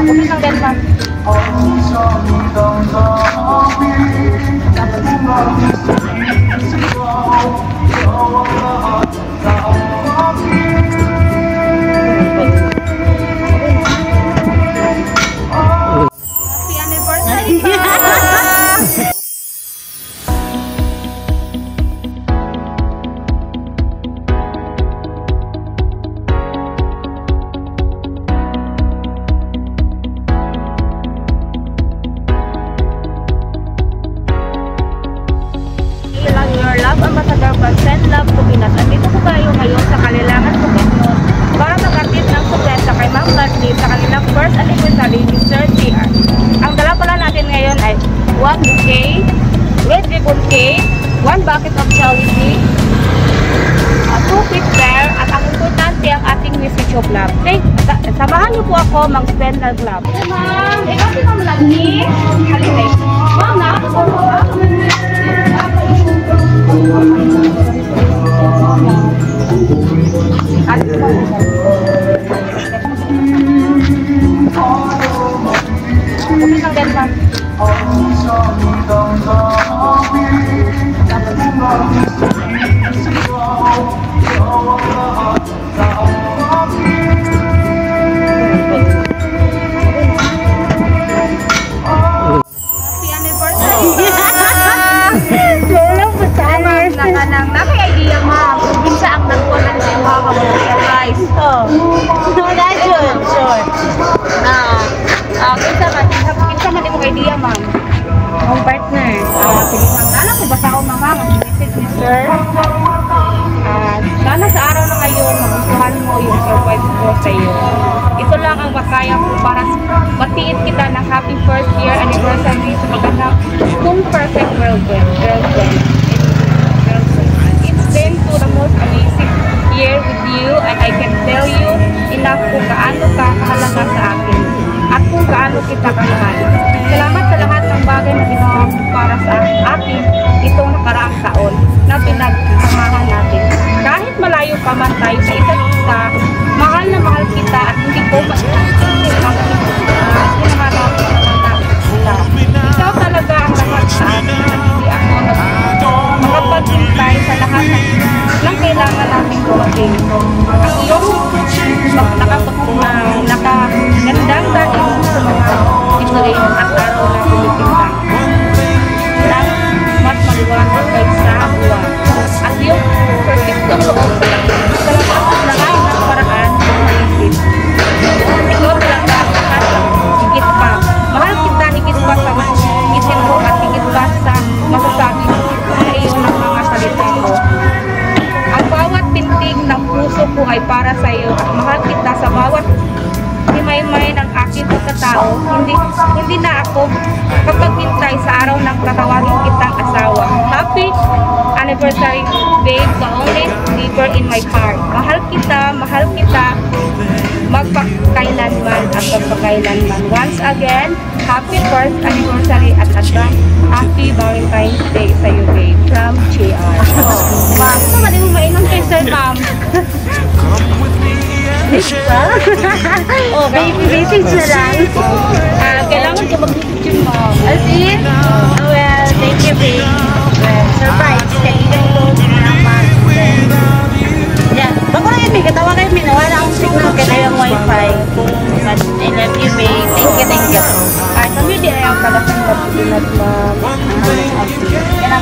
Bukit lang din, ma'am. Happy anniversary pa! Your love ambassador from Send Love to Pinas. Andito po tayo ngayon sa Kalilangan, Bukidnon para mag-atid ng suplesa kay Ma'am Leslie sa kanilang first anniversary ni Sir JR. Ang dala pala natin ngayon ay 1 bouquet, red ribbon cake, 1 bucket of charity, 2 quick prayer, at ang importante ang ating message of love. Okay? Samahan niyo po ako mag-spend ng love. Ma'am, ikaw si Ma'am Leslie. Halika. Ma'am, nakakasal mo ba? Bukit lang din, ma'am. Happy anniversary! Naka-idea, ma'am. Bisa ang nagkunan sa mga kapag-surprise. Oh. No, that's good. Sure. Kinsa man yung idea, ma'am? Ang partner. Sige, ma'am. Alam ko, basta ako, ma'am. Mag-message ni sir. Sana sa araw na ngayon, magustuhan mo yung surprise ko sa iyo. Ito lang ang makaya ko para batiin kita ng happy first year anniversary sa pagkanap kung perfect girlfriend. Been to the most amazing year with you, and I can tell you enough kung gaano ka kahalaga sa akin at kung gaano kita kamahal. Salamat sa lahat ng bagay na ginawa mo para sa atin itong nakaraang taon na pinagsamahan natin. Kahit malayo pa man tayo sa isa't isa, mahal na mahal kita at hindi ko ikaw talaga ang lahat sa akin at hindi ako makapagpintay sa lahat ng kailangan natin gawin. Ang iyong nakagandang dahil sa mga ituloy at araw na tumitinda. Lang mas maliwanag kaysa buwan. At yung perfect loob sa lahat ng paraan sa maisip. Ikaw talaga at higit pa. Mahal kita higit pa sa isip mo at higit pa sa masasabi mo sa iyo ng mga salita ko. Ang bawat pintig ng puso ko ay para sa iyo at mahal kita sa bawat himay-may ng aking pagkatao. Hindi na ako kapaghintay sa araw ng tatawagin kitang asawa. Happy anniversary, babe, the only believer in my heart. Mahal kita, magpakailanman at magpakailanman. Once again, happy first anniversary at advance happy Valentine's Day sa iyo, babe. From JR. Ma'am, ito ba din mo mainom kay sir, ma'am? Oh, baby, message na lang. Kailangan ka mag-picture mo. As in? Well, thank you, babe. Well, surprise. Kailangan ko naman. Yeah. Bako lang yun, may katawa kayo, may nawala akong signal kaya yung wifi. But I love you, babe. Thank you. Kami di ayaw talagang mag-pinag, ma'am. Kaya